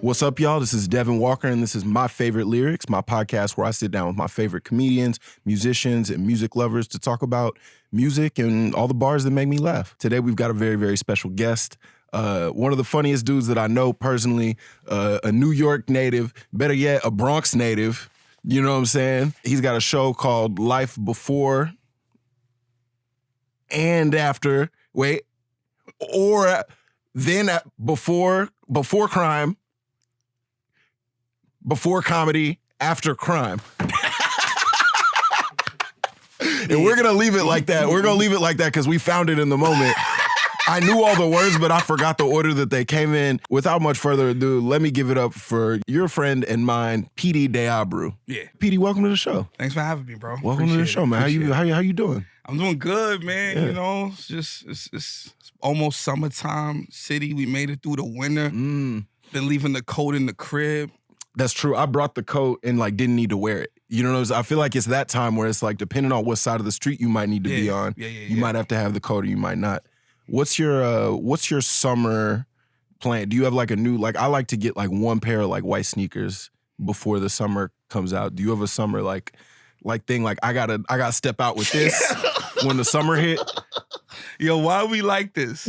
What's up, y'all? This is Devon Walker, and this is My Favorite Lyrics, my podcast where I sit down with my favorite comedians, musicians, and music lovers to talk about music and all the bars that make me laugh. Today, we've got a very, very special guest. One of the funniest dudes that I know personally, a New York native, better yet, a Bronx native. You know what I'm saying? He's got a show called Life Before and After. Before crime. Before comedy, after crime. And we're going to leave it like that. We're going to leave it like that because we found it in the moment. I knew all the words, but I forgot the order that they came in. Without much further ado, let me give it up for your friend and mine, Petey DeAbreu. Yeah. Petey, welcome to the show. Thanks for having me, bro. Welcome to the show, man. How you doing? I'm doing good, man. Yeah. You know, it's almost summertime city. We made it through the winter. Been leaving the coat in the crib. That's true. I brought the coat and didn't need to wear it. You know what I'm saying? I feel like it's that time where it's depending on what side of the street you might need to be on, you might have to have the coat or you might not. What's your summer plan? Do you have a new, I like to get one pair of white sneakers before the summer comes out. Do you have a summer thing I gotta step out with this when the summer hit? Yo, why are we like this?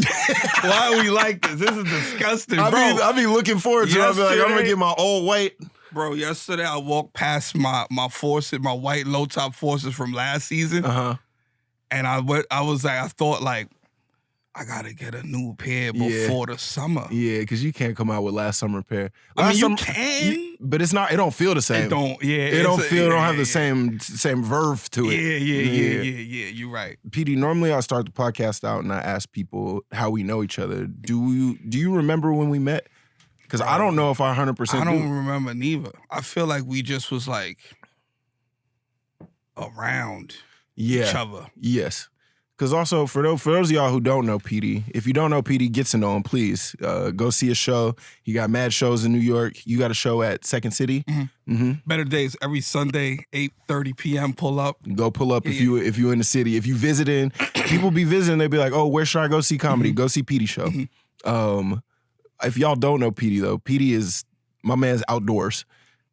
Why are we like this? This is disgusting, bro. I be looking forward to it. I be I'm gonna get my old white. Bro, yesterday I walked past my Forces, my white low top Forces from last season. And I thought I gotta get a new pair before the summer. Yeah, because you can't come out with last summer pair. You can, but it's not. It don't feel the same. It don't. Yeah, it don't have the same verve to it. Yeah. You're right. Petey, normally I start the podcast out and I ask people how we know each other. Do you remember when we met? Because I don't know if I 100%. I don't remember neither. I feel like we just was around each other. Yes. Because also, for those of y'all who don't know Petey, if you don't know Petey, get to know him, please. Go see a show. He got mad shows in New York. You got a show at Second City. Better Days every Sunday, 8:30 p.m. Pull up. Go pull up if you in the city. If you visiting, people be visiting. They be like, oh, where should I go see comedy? Go see Petey show. If y'all don't know Petey though, Petey is my man's outdoors.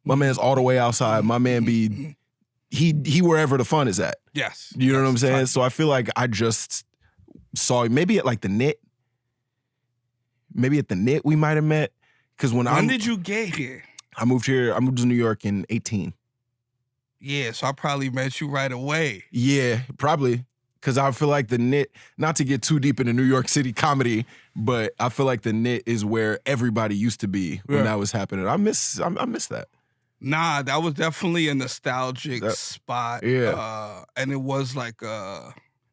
My man's all the way outside. My man be he wherever the fun is at. Yes. You know what I'm saying? So I feel like I just saw him maybe at the Knit. Maybe at the Knit we might have met. Because when did you get here? I moved to New York in 2018. Yeah, so I probably met you right away. Yeah, probably. Because I feel like the Knit, not to get too deep into New York City comedy, but I feel like the Knit is where everybody used to be when that was happening. I miss that. Nah, that was definitely a nostalgic spot. Yeah. And it was I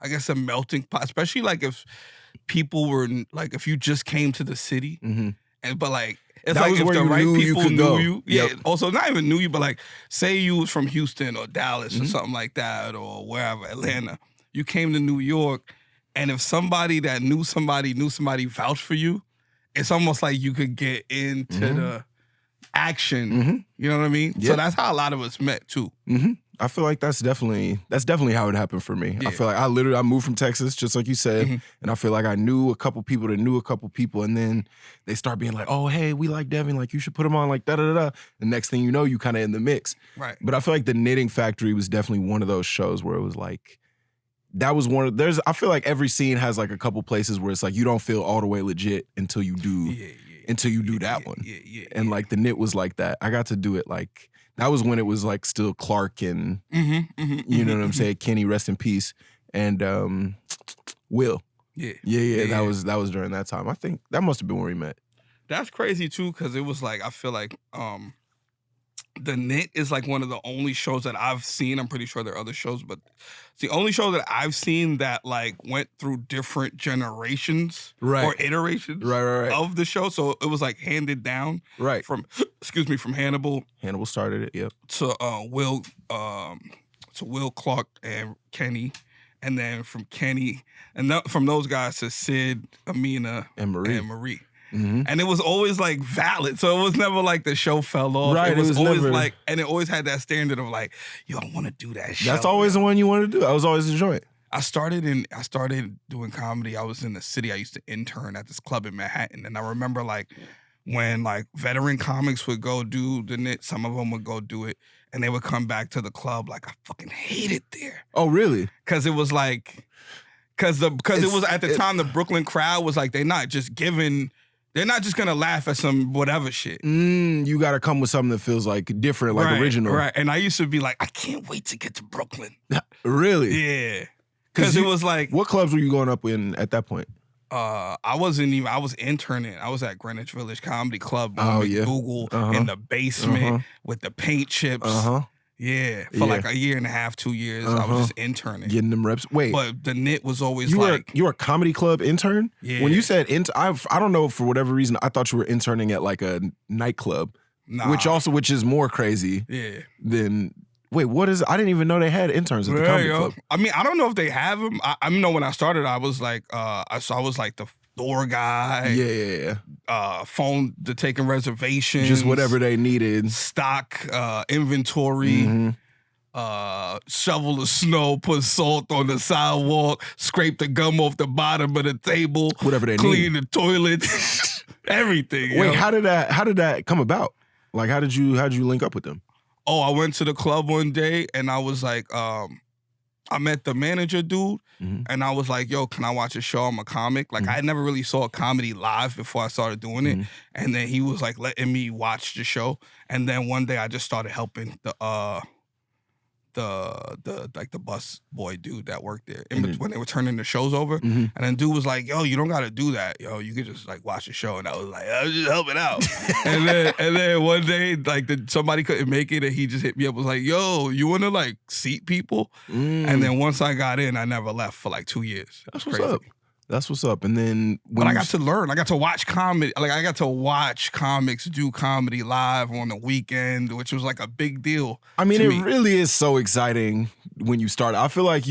guess a melting pot, especially if people were if you just came to the city and it's that was if where the right people knew you. Yep. Yeah. Also not even knew you, but say you was from Houston or Dallas or something like that or wherever, Atlanta. You came to New York and if somebody that knew somebody vouched for you, it's almost like you could get into the action. You know what I mean? Yep. So that's how a lot of us met too. I feel like that's definitely how it happened for me. Yeah. I feel like I moved from Texas, just like you said, and I feel like I knew a couple people that knew a couple people, and then they start being like, "Oh, hey, we like Devin, you should put him on da-da-da-da." The next thing you know, you kind of in the mix. Right. But I feel like the Knitting Factory was definitely one of those shows where it was that was one of I feel like every scene has a couple places where it's you don't feel all the way legit until you do that one. And the Knit was like that. I got to do it that was when it was still Clark and you know what I'm saying, Kenny, rest in peace, and Will. Yeah. That was during that time. I think that must have been where we met. That's crazy too, because it was I feel like The Knit is one of the only shows that I've seen. I'm pretty sure there are other shows, but it's the only show that I've seen that went through different generations or iterations of the show. So it was handed down from Hannibal. Hannibal started it, yep. To Will, Clark, and Kenny, and then from Kenny and from those guys to Sid, Amina, and Marie. And it was always valid. So it was never the show fell off. Right. It was always never... and it always had that standard of yo, I want to do that show. That's always the one you want to do. I was always enjoying it. I started doing comedy. I was in the city. I used to intern at this club in Manhattan. And I remember when like veteran comics would go do the knit, some of them would go do it, and they would come back to the club like, I fucking hate it there. Oh, really? Because it was like, because it was at the time the Brooklyn crowd was like, they're not just gonna laugh at some whatever shit. You gotta come with something that feels like different, like original. Right. And I used to be like, I can't wait to get to Brooklyn. Really? Yeah. Because it was like, what clubs were you going up in at that point? I was interning. I was at Greenwich Village Comedy Club on Google in the basement with the paint chips. Yeah, for like a year and a half, 2 years, I was just interning. Getting them reps. Wait. But the knit was always you were a comedy club intern? Yeah. When you said I don't know, for whatever reason, I thought you were interning at like a nightclub. Nah. Which is more crazy. Yeah. Than... Wait, what is... I didn't even know they had interns at the comedy club. I mean, I don't know if they have them. I know when I started, I was like, I was like the door guy. Yeah. Phone to taking reservations. Just whatever they needed. Stock, inventory. Shovel the snow, put salt on the sidewalk, scrape the gum off the bottom of the table. Whatever they clean need. the toilets. Everything. Wait, how did that come about? Like, how did you link up with them? Oh, I went to the club one day and I was like, I met the manager dude and I was like, yo, can I watch a show? I'm a comic. Like, I never really saw a comedy live before I started doing it. And then he was like letting me watch the show. And then one day I just started helping the bus boy dude that worked there when they were turning the shows over. And then dude was like, yo, you don't gotta do that. Yo, you could just like watch the show. And I was like, I was just helping out. and then one day, like somebody couldn't make it and he just hit me up, was like, yo, you wanna like seat people? And then once I got in, I never left for like 2 years. That's what's up. That's what's up. And then but I got to learn. I got to watch comedy. Like I got to watch comics do comedy live on the weekend, which was like a big deal. I mean, it really is so exciting when you start. I feel like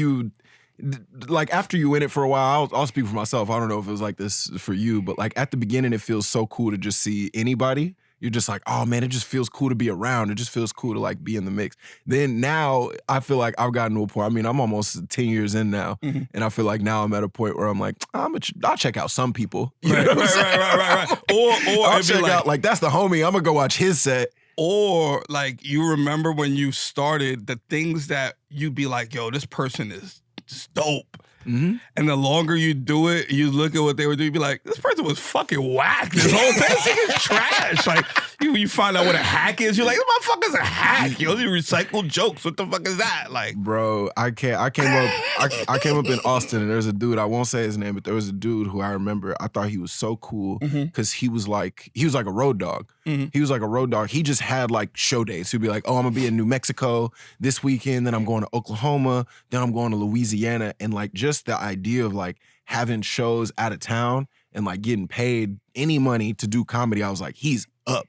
like after you in it for a while, I'll speak for myself. I don't know if it was like this for you, but like at the beginning, it feels so cool to just see anybody. You're just like, oh man, it just feels cool to be around. It just feels cool to like be in the mix. Then now I feel like I've gotten to a point. I mean, I'm almost 10 years in now. And I feel like now I'm at a point where I'm like, I'll check out some people. Right. Or I'll check out, like, that's the homie. I'm gonna go watch his set. Or like, you remember when you started, the things that you'd be like, yo, this person is just dope. And the longer you do it, you look at what they were doing, you be like, this person was fucking whack. This whole thing is trash. Like, you find out what a hack is, you're like, this motherfucker's a hack. Yo, you recycle jokes. What the fuck is that? Like, bro, I came up in Austin and there's a dude, I won't say his name, but there was a dude who I remember, I thought he was so cool because he was like a road dog. He was like a road dog. He just had like show dates. He'd be like, oh, I'm gonna be in New Mexico this weekend, then I'm going to Oklahoma, then I'm going to Louisiana. And like just the idea of like having shows out of town and like getting paid any money to do comedy, I was like, he's up.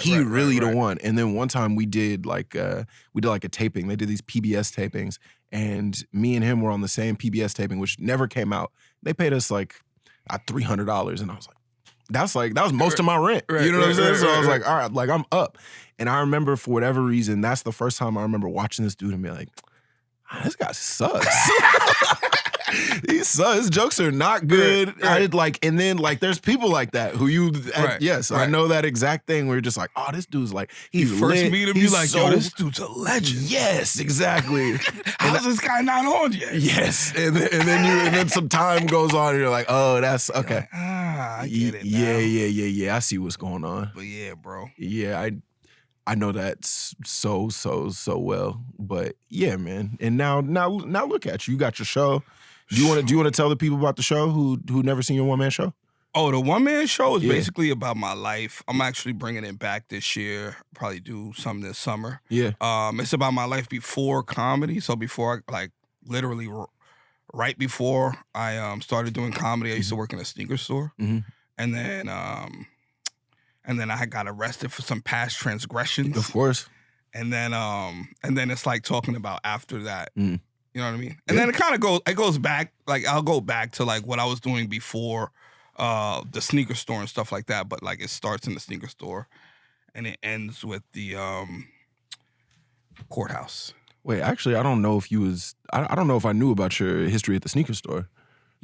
He really the one. And then one time we did like a taping. They did these PBS tapings and me and him were on the same PBS taping, which never came out. They paid us like $300 and I was like, that was most of my rent. You know what I'm saying? So I was like, all right, like I'm up. And I remember for whatever reason, that's the first time I remember watching this dude and be like, this guy sucks. He sucks. His jokes are not good. And then there's people like that who I know that exact thing where you're just like, oh, this dude's like, he's you first lit. meet him, you're like, yo, this dude's a legend. Yes, exactly. How's this guy not on yet? Yes. And then some time goes on and you're like, oh, that's okay. Like, I get it now. Yeah. I see what's going on. But yeah, bro. Yeah, I know that so well. But yeah, man. And now look at you. You got your show. Do you want to tell the people about the show who never seen your one-man show? Oh, the one-man show is basically about my life. I'm actually bringing it back this year. Probably do something this summer. Yeah. It's about my life before comedy. So before literally right before I started doing comedy, I used to work in a sneaker store. And then I got arrested for some past transgressions. Of course. And then it's like talking about after that. You know what I mean? And then it goes back, like I'll go back to like what I was doing before the sneaker store and stuff like that. But like it starts in the sneaker store and it ends with the courthouse. Wait, actually, I don't know if I don't know if I knew about your history at the sneaker store.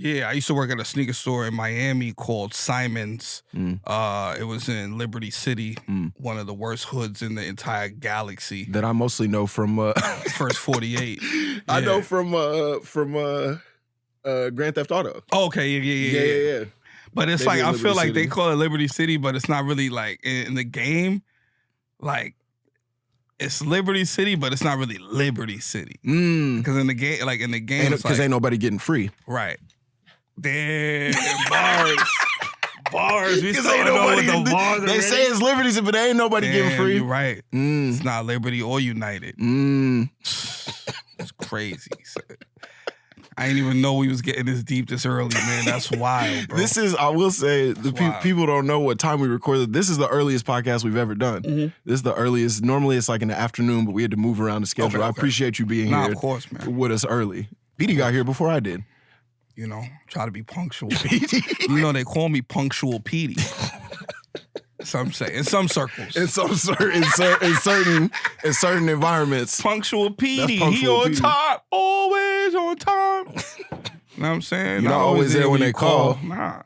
Yeah, I used to work at a sneaker store in Miami called Simon's. It was in Liberty City, one of the worst hoods in the entire galaxy. That I mostly know from First 48. I know from Grand Theft Auto. Oh, okay, yeah. But it's like I feel like they call it Liberty City, but it's not really like in the game. Like it's Liberty City, but it's not really Liberty City. Because in the game, because ain't nobody getting free. Right. Damn, bars. We Because still ain't know nobody what the bars they say it's Liberty, but ain't nobody getting free. You're right. It's not Liberty or United. It's crazy. I didn't even know we was getting this deep this early, man. That's wild, bro. This is, I will say, people don't know what time we recorded. This is the earliest podcast we've ever done. This is the earliest. Normally it's like in the afternoon, but we had to move around the schedule. Okay. I appreciate you being here. Of course, man. With us early. Petey got here before I did. You know, try to be punctual. You know, they call me Punctual Petey. Some say in some circles, in certain environments. Punctual Petey, Punctual he on Petey. time, always on time. You know what I'm saying? You're not always there when they call. Nah.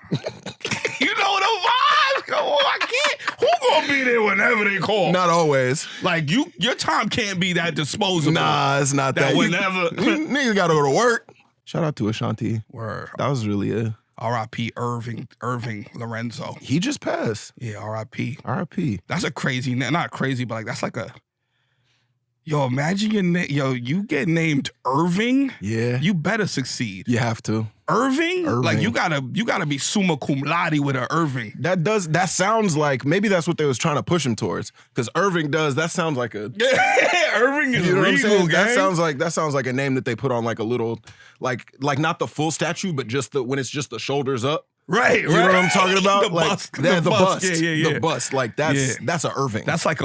You know the vibes. Come on, I can't. Who gonna be there whenever they call? Not always. Like your time can't be that disposable. Nah, it's not that. Whenever niggas gotta go to work. Shout out to Ashanti. Word. That was really a R.I.P. Irving Lorenzo. He just passed. Yeah, R.I.P. R.I.P. That's a crazy, not crazy, but like that's like a. Yo, imagine you get named Irving. Yeah. You better succeed. You have to. Irving? Like you gotta be summa cum laude with an Irving. That sounds like maybe that's what they was trying to push him towards. Because Irving that sounds like a Irving is you know regal, what I'm saying? gang. That sounds like a name that they put on like a little like not the full statue, but just when it's just the shoulders up. Right. You know what I'm talking about? The like bust. the bust. Yeah. The bust. Like that's a Irving. That's like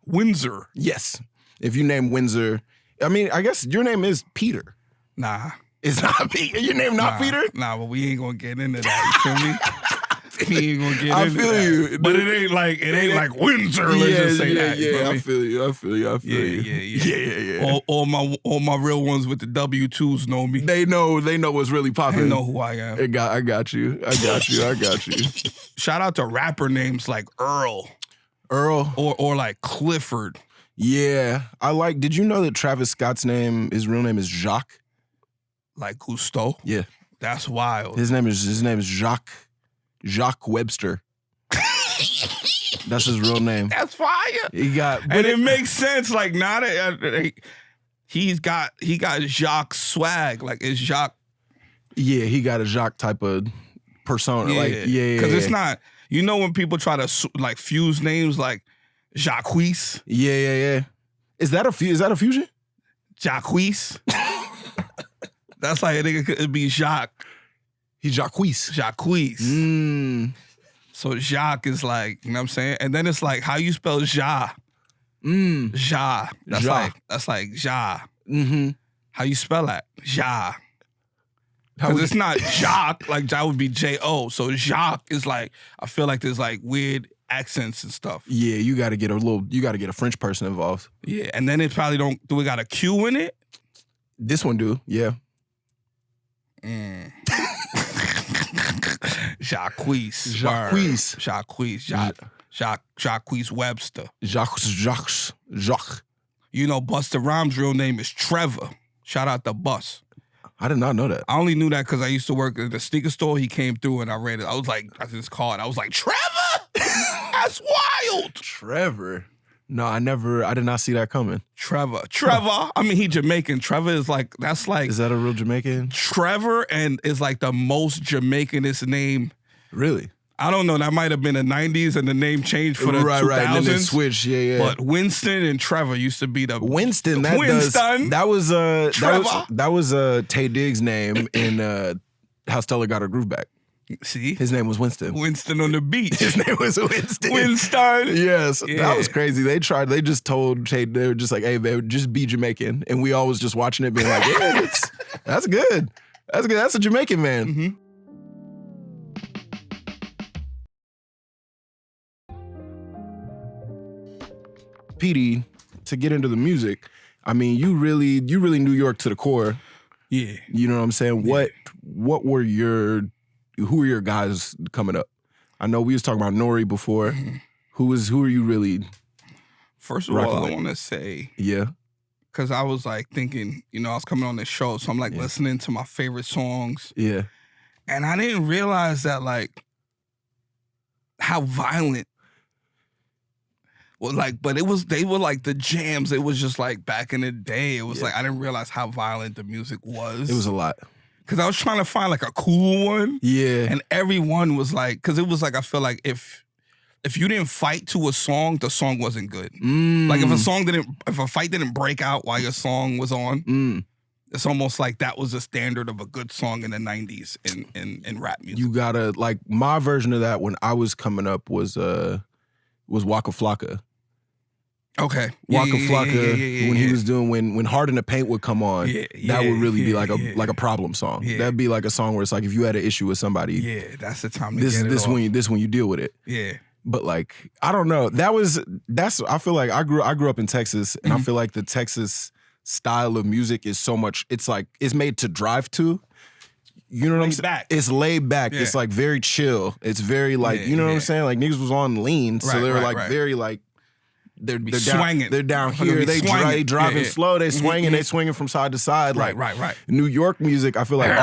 Windsor. Yes. If you name Windsor, I mean, I guess your name is Peter. Nah. It's not Peter. Your name not Peter? Nah, but we ain't gonna get into that. You feel me? We ain't gonna get into feel that. you. But it ain't like Windsor. Let's just say that. Yeah, I feel you. Yeah. All my real ones with the W2s know me. They know what's really popping. They know who I am. I got you. Shout out to rapper names like Earl. Or like Clifford. Yeah. Did you know that Travis Scott's his real name is Jacques? Like Cousteau? Yeah. That's wild. His name is Jacques Webster. That's his real name. That's fire. And it makes sense. Like now that he's got Jacques swag. Like it's Jacques. Yeah, he got a Jacques type of persona. Yeah. Because it's not. You know when people try to like fuse names like Jacques. Yeah. Is that a fusion? Jacques. That's like a nigga could be Jacques. He's Jacques. So Jacques is like, you know what I'm saying? And then it's like how you spell Ja. Ja. That's like Ja. Mm-hmm. How you spell that? Ja. Because it's not Jacques, like Ja would be J-O. So Jacques is like, I feel like there's like weird accents and stuff. Yeah, you gotta get a French person involved. Yeah, and then it probably do we got a Q in it? This one do, yeah. Jacques Webster. Jacques. You know, Busta Rhymes' real name is Trevor. Shout out to Bus. I did not know that. I only knew that because I used to work at the sneaker store. He came through and I read it. I was like, I just called. I was like, Trevor? That's wild. Trevor. No, I did not see that coming. Trevor. I mean, he Jamaican. Trevor is like, that's like. Is that a real Jamaican? Trevor and is like the most Jamaicanist name. Really? I don't know. That might have been the 90s and the name changed for the 2000s. Right. And then it switched. Yeah. But Winston and Trevor used to be the Winston. That was Tay Diggs' name in How Stella Got Her Groove Back. See? His name was Winston. Winston on the beach. His name was Winston. Yes. Yeah. That was crazy. They just told Tay, they were just like, hey, babe, just be Jamaican. And we all was just watching it being like, yeah, that's good. That's good. That's a Jamaican man. Mm-hmm. Petey, to get into the music, I mean, you really New York to the core. Yeah. You know what I'm saying? Yeah. Who were your guys coming up? I know we was talking about Nori before. Mhm. Who are you really? First of all, rocking I with? want to say, Yeah. because I was like thinking, I was coming on this show, so I'm like listening to my favorite songs. Yeah. And I didn't realize that, like, how violent. Well, like, but they were like the jams. It was just like back in the day. It was like I didn't realize how violent the music was. It was a lot. Because I was trying to find like a cool one. Yeah. And everyone was like, because it was like, I feel like if you didn't fight to a song, the song wasn't good. Like if a fight didn't break out while your song was on, it's almost like that was the standard of a good song in the 90s in rap music. You gotta, like, my version of that when I was coming up was Waka Flocka. Okay. Waka Flocka, when he was doing when Hard in the Paint would come on, that would really be like a problem song. Yeah. That'd be like a song where it's like if you had an issue with somebody, that's the time to this get it off. when you deal with it. Yeah. But like, I don't know. That's I feel like I grew up in Texas, and I feel like the Texas style of music is so much, it's like it's made to drive to. You know what I'm saying? It's laid back. Yeah. It's like very chill. It's very like, you know what I'm saying? Like niggas was on lean, so they were like very like they're swinging. They're down here. They driving slow. They swinging. They swinging from side to side. Like right. New York music, I feel like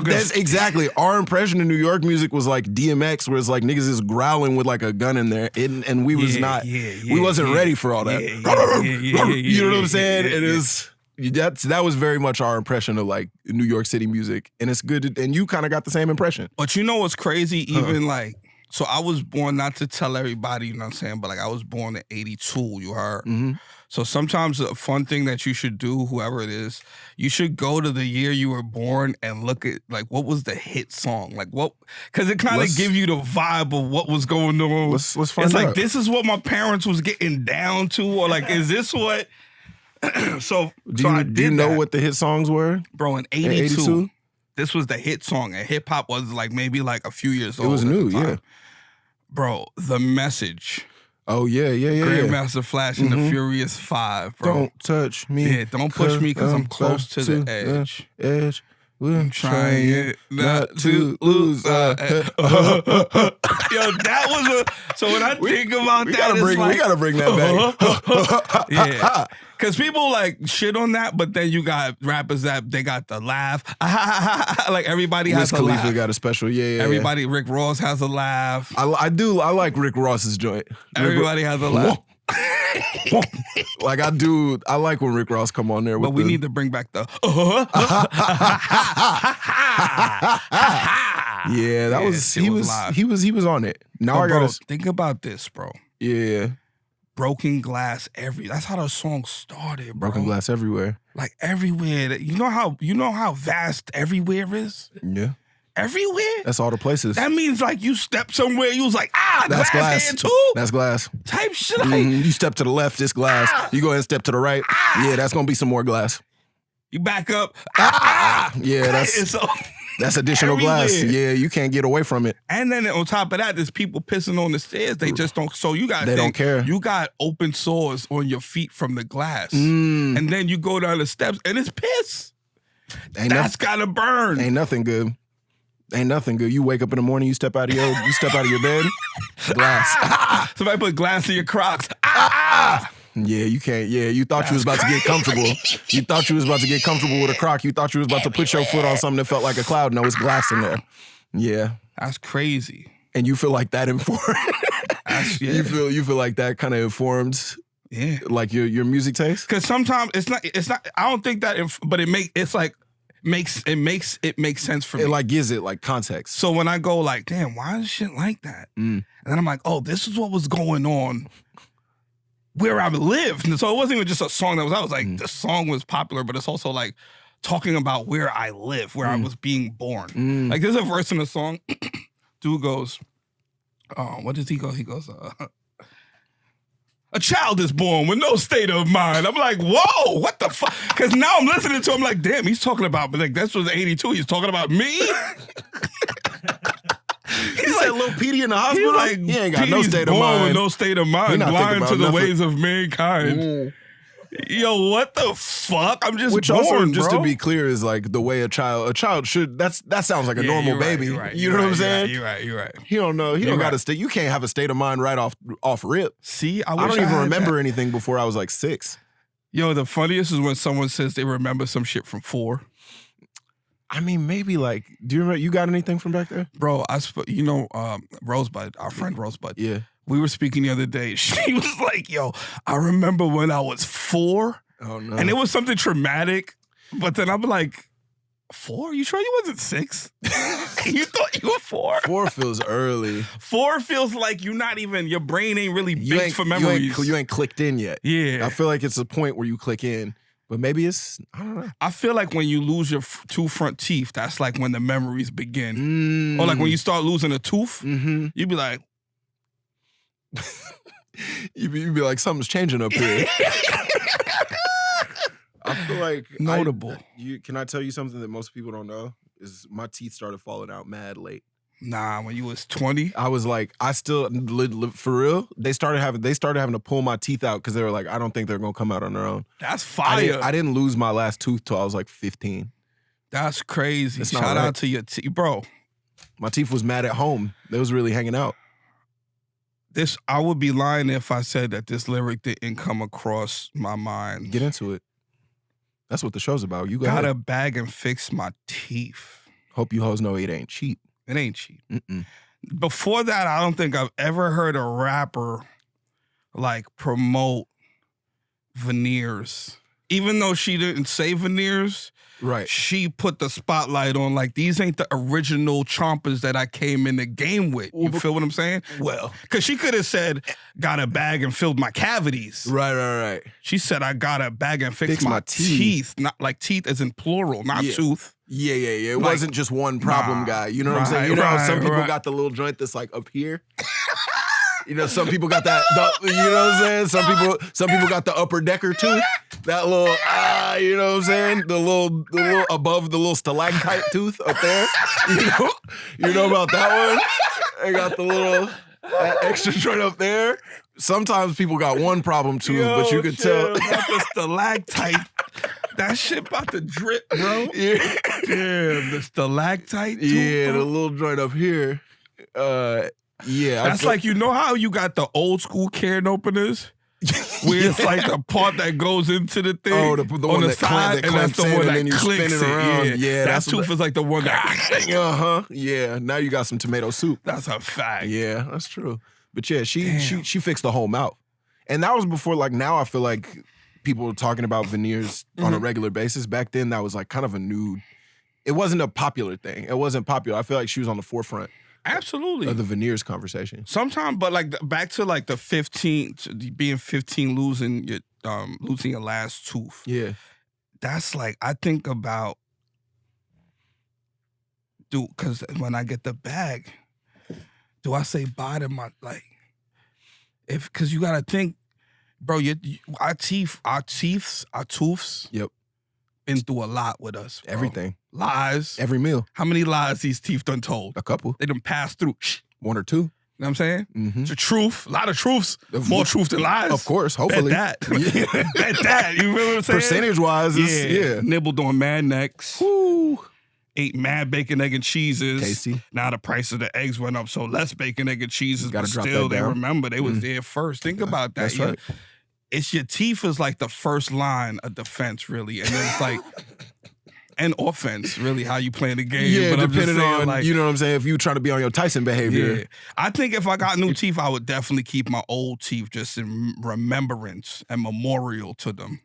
that's exactly our impression of New York music was like DMX, where it's like niggas is growling with like a gun in there, and we was not. We wasn't ready for all that. You know what I'm saying? It is. That was very much our impression of like New York City music, and it's good. And you kind of got the same impression. But you know what's crazy? Even like, so I was born, not to tell everybody, you know what I'm saying, but like I was born in 82, you heard? Mm-hmm. So sometimes a fun thing that you should do, whoever it is, you should go to the year you were born and look at like what was the hit song, like what, because it kind of give you the vibe of what was going on. Let's find out. It's like this is what my parents was getting down to, or like is this what? So I did do you know that. what the hit songs were, bro? In 82, this was the hit song, and hip hop was like maybe like a few years old. It was new, yeah. Bro, The Message. Oh yeah. Grandmaster Flash and the Furious 5, bro. Don't touch me. Yeah, don't push me because I'm close to the edge. I'm trying not to lose. Yo, that was so when I think about that, we gotta bring that back. Yeah. Because people like shit on that, but then you got rappers that they got the laugh. Like everybody has a laugh. Khalifa got a special, Everybody, Rick Ross has a laugh. I like Rick Ross's joint. Everybody has a laugh. Like I like when Rick Ross come on there. But we need to bring back the. Yeah, that was he was on it. Now I gotta think about this, bro. Yeah. Broken glass that's how the song started, bro. Broken glass everywhere. Like everywhere. You know how vast everywhere is? Yeah. Everywhere? That's all the places. That means like you step somewhere, you was like, that's glass here too? That's glass. Type shit. Like, you step to the left, it's glass. You go ahead and step to the right. Yeah, that's gonna be some more glass. You back up. Yeah, that's additional glass. Yeah, you can't get away from it. And then on top of that, there's people pissing on the stairs. They just don't. So you got. They don't care. You got open sores on your feet from the glass, and then you go down the steps and it's piss. That's gotta burn. Ain't nothing good. Ain't nothing good. You wake up in the morning, you step out of your bed, glass. Somebody put glass in your Crocs. Yeah, you can't. Yeah, you thought you was about to get comfortable. You thought you was about to get comfortable with a Croc. You thought you was about to put your foot on something that felt like a cloud. No, it's glass in there. Yeah. That's crazy. And you feel like that informed. You feel like that kind of informed. Yeah. Like your music taste? Because sometimes it's not. I don't think that. But it makes sense for me. It like gives it like context. So when I go like, damn, why is shit like that? And then I'm like, oh, this is what was going on where I lived. And so it wasn't even just a song that was. I was like, the song was popular, but it's also like talking about where I live, where I was being born. Like there's a verse in the song. Dude goes, what does he go? He goes, a child is born with no state of mind. I'm like, whoa, what the fuck? Because now I'm listening to him like, damn, he's talking about, but like, that's was 82. He's talking about me? He's like, little Petey in the hospital? Like, he ain't got no state of mind. With no state of mind, blind to the ways of mankind. Yo, what the fuck? I'm just Which born, also, just bro. to be clear, is like the way a child should. That sounds like a normal you're right, baby. you're right, You know what I'm saying? You're right. He don't know. He You're don't got right. a state. You can't have a state of mind right off rip. See, I don't even had remember that. anything before I was like 6. Yo, the funniest is when someone says they remember some shit from 4. I mean, maybe like, do you remember? You got anything from back there? Bro, Rosebud, our friend Rosebud. Yeah. We were speaking the other day. She was like, yo, I remember when I was 4. Oh no. And it was something traumatic. But then I'm like, 4? You sure you wasn't 6? You thought you were 4? 4 feels early. 4 feels like you're not even, your brain ain't really big for memories. You ain't clicked in yet. Yeah. I feel like it's a point where you click in, but maybe it's, I don't know. I feel like when you lose your 2 front teeth, that's like when the memories begin. Or like when you start losing a tooth, you be like, you'd be like, something's changing up here. I feel like notable. Can I tell you something that most people don't know? Is my teeth started falling out mad late. Nah, when you was 20? I was like, I still, for real, they started having to pull my teeth out because they were like, I don't think they're going to come out on their own. That's fire. I didn't lose my last tooth till I was like 15. That's crazy. That's not Shout right. out to your teeth. Bro, My teeth was mad at home. They was really hanging out. I would be lying if I said that this lyric didn't come across my mind. Get into it. That's what the show's about. You Got got a bag and fix my teeth. Hope you hoes know it ain't cheap. It ain't cheap. Mm-mm. Before that, I don't think I've ever heard a rapper like promote veneers. Even though she didn't say veneers, Right. she put the spotlight on like, these ain't the original chompers that I came in the game with. You feel what I'm saying? Well. Because she could have said, got a bag and filled my cavities. Right. She said, I got a bag and fixed my teeth. Not like teeth as in plural, not tooth. Yeah. It Like, wasn't just one problem guy. You know what I'm saying? right, You know how some right, people right. got the little joint that's like up here? You know, some people got that, you know what I'm saying? Some people got the upper decker tooth. That little, you know what I'm saying? The little above the little stalactite tooth up there. You know about that one? They got the little that extra joint up there. Sometimes people got one problem tooth, but you could tell. About the stalactite. That shit about to drip, bro. Yeah. Damn, the stalactite tooth. Yeah, bro. the little joint up here. Yeah. That's like, you know how you got the old school can openers? Where it's like the part that goes into the thing the on one the that side, and that's clamps the in one and that then you spin clicks it it. around. Yeah, that that's tooth is like the one that. Yeah. Now you got some tomato soup. That's a fact. Yeah, that's true. But yeah, she fixed the whole mouth, and that was before. Like now, I feel like people were talking about veneers on a regular basis. Back then, that was like kind of a new. It wasn't a popular thing. It wasn't popular. I feel like she was on the forefront Absolutely. of the veneers conversation. Sometimes, but like back to like the 15, being 15, losing your last tooth. Yeah. That's like, I think about, because when I get the bag, do I say bye to my, like, because you got to think, bro, our tooths, Yep. been through a lot with us. Bro. Everything. Lies. Every meal. How many lies these teeth done told? A couple. They done passed through. One or two. You know what I'm saying? Mm-hmm. It's a truth. A lot of truths. More truth than lies. Of course, hopefully. Bet that. Bet that. You feel what I'm saying? Percentage-wise, yeah. Nibbled on mad necks. Woo. Ate mad bacon, egg, and cheeses. Tasty. Now the price of the eggs went up, so less bacon, egg, and cheeses. Gotta But drop still, that they down. remember they was there first. Think about that. That's right. It's your teeth is like the first line of defense, really. And then it's like, and offense, really, how you play the game. Yeah, but I'm just depending saying, on, like, you know what I'm saying, if you trying to be on your Tyson behavior. yeah. I think if I got new teeth, I would definitely keep my old teeth just in remembrance and memorial to them.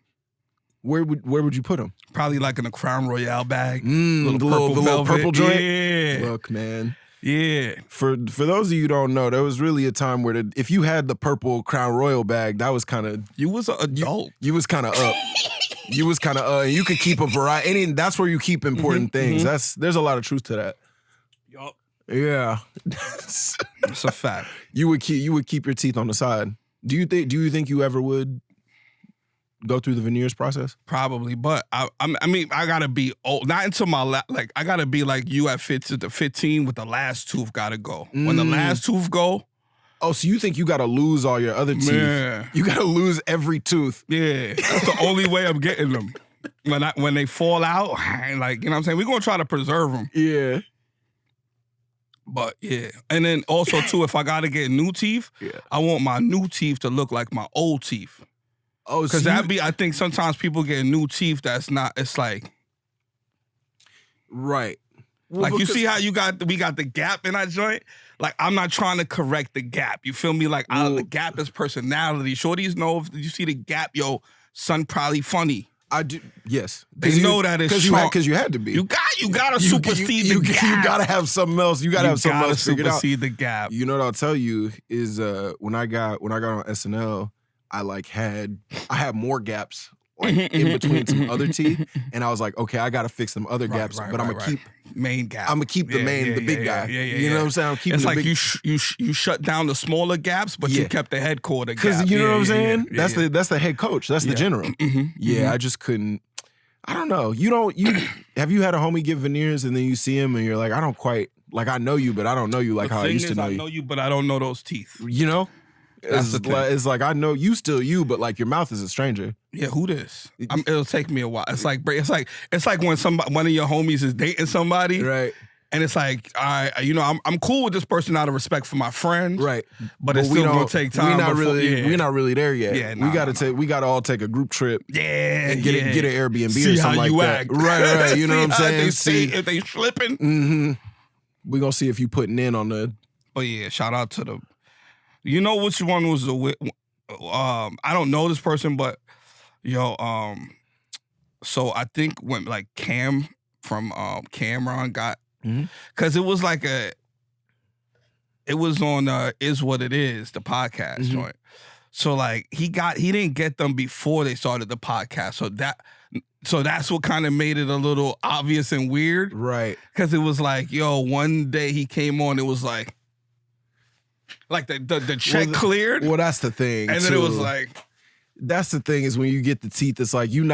Where would you put them? Probably like in a Crown Royale bag. The little purple joint? Yeah. Look, man. Yeah. For those of you who don't know, there was really a time where if you had the purple Crown Royal bag, that was kind of... You was an adult. You was kind of up. You was kind of you could keep a variety. That's where you keep important things. There's a lot of truth to that. Yup. Yeah. It's a fact. You would keep your teeth on the side. Do you think you ever would go through the veneers process? Probably, but I mean, I gotta be old. Not until I gotta be like you at 15 with the last tooth gotta go. When the last tooth go, Oh, so you think you got to lose all your other teeth? Man. You got to lose every tooth. Yeah, that's the only way I'm getting them. When they fall out, like, you know what I'm saying? We're going to try to preserve them. Yeah. But, yeah. And then also, too, if I got to get new teeth, I want my new teeth to look like my old teeth. Oh, because I think sometimes people get new teeth that's not, it's like. Right. Well, like, you see how we got the gap in our joint? Like, I'm not trying to correct the gap. You feel me? Like, the gap is personality. Shorties know if you see the gap, yo, son probably funny. I do. Yes, they know that it's because you had to be. You gotta supersede the gap. You gotta have something else. You gotta have something else figured out. Supersede the gap. You know what I'll tell you is when I got on SNL, I had more gaps like in between some other teeth, and I was like, okay, I gotta fix them other gaps, but I'm gonna keep main gap. I'm gonna keep the big guy. You know what I'm saying? I'm keeping it's like you shut down the smaller gaps, but you kept the headquarter gap. Because you know what I'm saying? That's the head coach. That's the general. I just couldn't. I don't know. Have you had a homie get veneers and then you see him and you're like, I don't quite like I know you, but I don't know you like how I used to know you. I know you, but I don't know those teeth. You know? It's like I know you still you, but like your mouth is a stranger. Yeah, who this? It'll take me a while. It's like when one of your homies is dating somebody, right? And it's like, all right, you know, I'm cool with this person out of respect for my friends, right? But it's still gonna take time. We're not really there yet. Yeah, we gotta all take a group trip. And get an Airbnb or something like that. Act. Right. You know what I'm saying? See if they slipping. We gonna see if you putting in on the. Oh yeah, shout out to the. You know which one was the? I don't know this person, but so I think when like Cam from Cameron got, because it was like it was on Is What It Is, the podcast joint. So like he didn't get them before they started the podcast. So that's what kind of made it a little obvious and weird, right? Because it was like, one day he came on, it was like the check cleared. Well, that's the thing. And then it was like. That's the thing is when you get the teeth, it's like you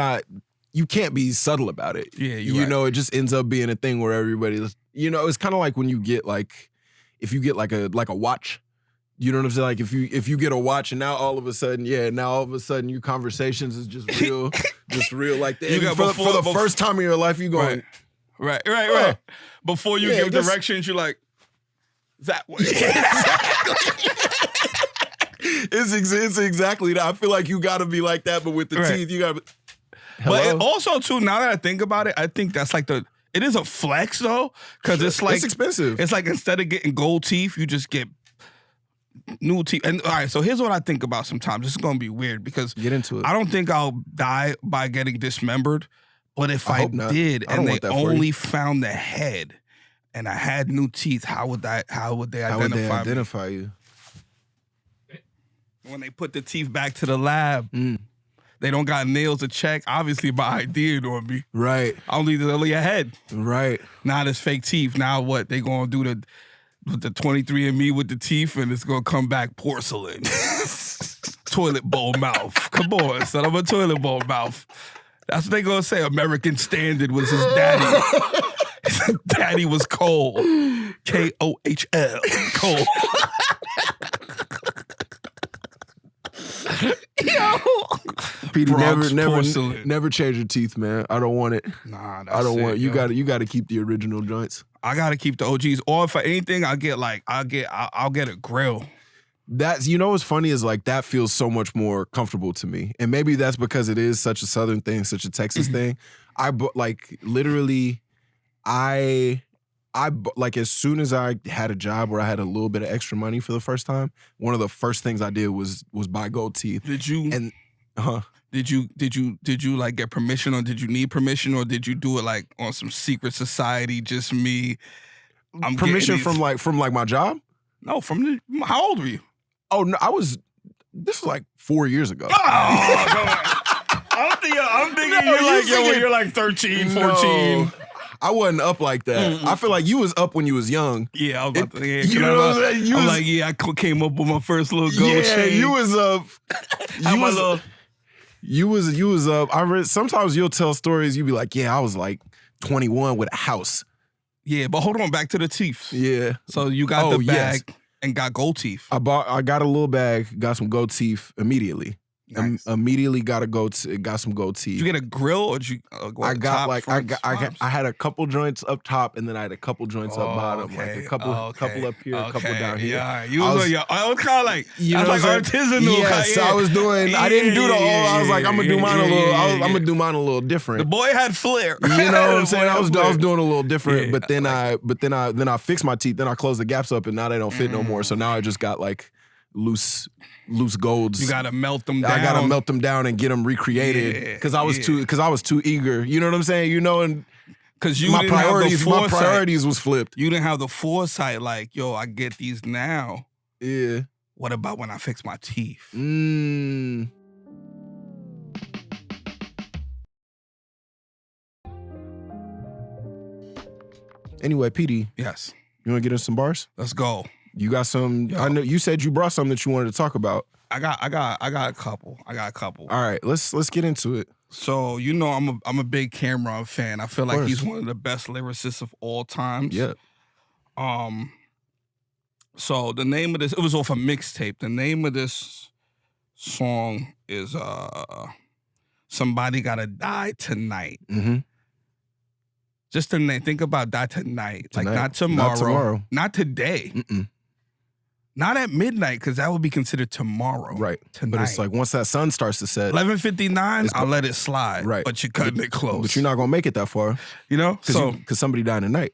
can't be subtle about it. Yeah, you know, it just ends up being a thing where everybody's, it's kind of like when you get like, if you get like a watch, you know what I'm saying? Like if you get a watch and now all of a sudden your conversations is just real, like that. For the first time in your life, you going. Right. Before you give directions, you're like, that way. It's exactly that. I feel like you got to be like that, but with the teeth, you got to. But also too, now that I think about it, I think that's like it is a flex though, because it's like it's expensive. It's like instead of getting gold teeth, you just get new teeth. And all right, so here's what I think about sometimes. This is gonna be weird because get into it. I don't think I'll die by getting dismembered, but if I did and they only found the head and I had new teeth, how would they identify you? When they put the teeth back to the lab, they don't got nails to check. Obviously, my idea on me. Right. Only your head. Right. Now there's fake teeth. Now what? They gonna do the 23andMe with the teeth, and it's gonna come back porcelain, toilet bowl mouth. Come on, son, I'm a toilet bowl mouth. That's what they gonna say. American Standard was his daddy. His daddy was Cole. Kohl. Cole. Petey, Bronx never change your teeth, man. I don't want it. Nah, I don't want it. You got to keep the original joints. I got to keep the OGs. Or for anything, I'll get a grill. That's, what's funny is like that feels so much more comfortable to me. And maybe that's because it is such a Southern thing, such a Texas thing. I like as soon as I had a job where I had a little bit of extra money for the first time, one of the first things I did was buy gold teeth. Did you like get permission, or did you need permission, or did you do it like on some secret society, just me? Permission from my job? No, how old were you? Oh no, this was like 4 years ago. Oh, I'm thinking you're like 13, 14. No. I wasn't up like that. I feel like you was up when you was young. Yeah, I was about to. Yeah, you know what I'm saying? I came up with my first little gold chain. You was up. You was up. Sometimes you'll tell stories. You be like, yeah, I was like 21 with a house. Yeah, but hold on, back to the teeth. Yeah. So you got the bag. Yes. And got gold teeth. I got a little bag, got some gold teeth immediately. Nice. Immediately got some gold teeth. Did you get a grill or did you? I had a couple joints up top and then I had a couple joints up bottom, like a couple up here, a couple down here. Yeah, I was kind of like, you know, like artisanal. Yes, I was doing. I didn't do the whole. I was like, I'm gonna do mine a little. I'm gonna do mine a little different. The boy had flair. You know what I'm saying? I was doing a little different, but then I fixed my teeth. Then I closed the gaps up, and now they don't fit no more. So now I just got like loose golds. You gotta melt them down. I gotta melt them down and get them recreated because I was too eager. You know what I'm saying? You know, and because my priorities was flipped. You didn't have the foresight, like, yo, I get these now. Yeah. What about when I fix my teeth? Anyway, Petey. Yes. You want to get in some bars? Let's go. You got some. Yo. I know you said you brought something that you wanted to talk about. I got a couple. All right, let's get into it. So you know I'm a big Cameron fan. I feel like he's one of the best lyricists of all times. Yeah. So the name of this, it was off a mixtape. The name of this song is Somebody Gotta Die Tonight. Mm-hmm. Just tonight. Think about that tonight. Like not tomorrow. Not today. Mm-mm. Not at midnight, because that would be considered tomorrow. Right. Tonight. But it's like once that sun starts to set. 11:59, I'll let it slide. Right. But you're cutting it close. But you're not going to make it that far. You know? Because somebody died tonight.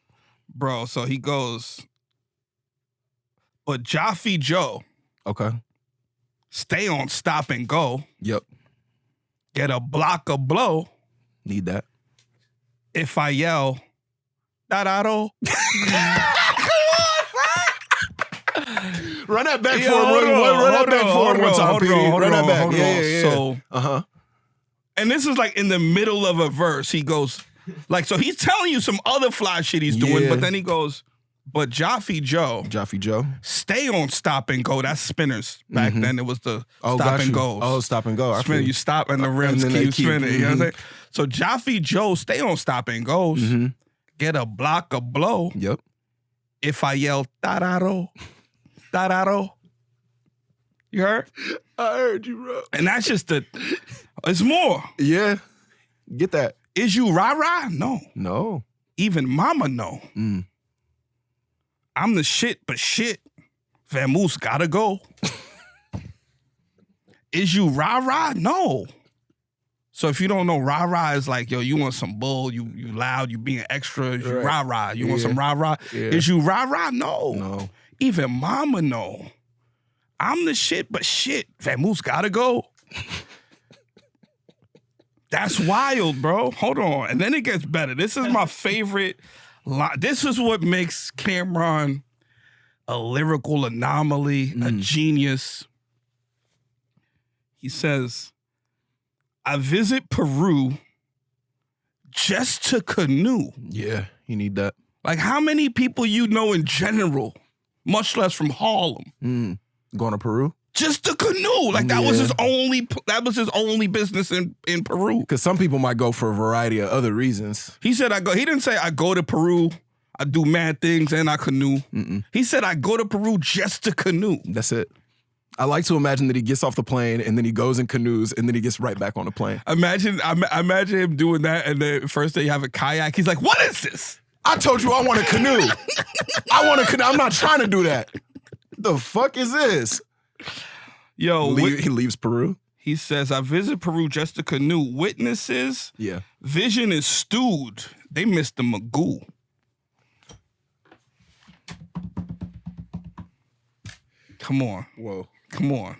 Bro, so he goes, but Jaffe Joe. Okay. Stay on stop and go. Yep. Get a block of blow. Need that. If I yell, da-da-do. Run that back for him. Run that back for him one time, Petey. Run that back. Yeah. So, and this is like in the middle of a verse. He goes, like, so he's telling you some other fly shit he's doing, but then he goes, but Jaffe Joe. Stay on stop and go. That's spinners. Back then, it was the stop and go. Oh, stop and go. Spin, you stop and the rims keep spinning. You know what I'm saying? So Jaffe Joe, stay on stop and goes. Get a block of blow. Yep. If I yell, da-da-do. Da-da-do. You heard? I heard you, bro. And that's just it's more. Yeah. Get that. Is you rah-rah? No. No. Even mama no. I'm the shit, but shit. Vamoose gotta go. Is you rah-rah? No. So if you don't know, rah-rah is like, yo, you want some bull, you loud, you being extra, you rah-rah. You want some rah-rah? Yeah. Is you rah-rah? No. No. Even mama no. I'm the shit, but shit. Vamoose gotta go. That's wild, bro. Hold on. And then it gets better. This is my favorite line. This is what makes Cameron a lyrical anomaly, a genius. He says, I visit Peru just to canoe. Yeah, you need that. Like, how many people you know in general, much less from Harlem, going to Peru? Just to canoe. Like, that was his only business in Peru. Because some people might go for a variety of other reasons. He said, he didn't say, I go to Peru, I do mad things, and I canoe. He said, I go to Peru just to canoe. That's it. I like to imagine that he gets off the plane and then he goes and canoes and then he gets right back on the plane. Imagine him doing that, and then first day you have a kayak. He's like, what is this? I told you I want a canoe. I want a canoe. I'm not trying to do that. The fuck is this? Yo, he leaves Peru. He says, I visit Peru just to canoe. Witnesses, vision is stewed. They missed the Magoo. Come on. Whoa. Come on.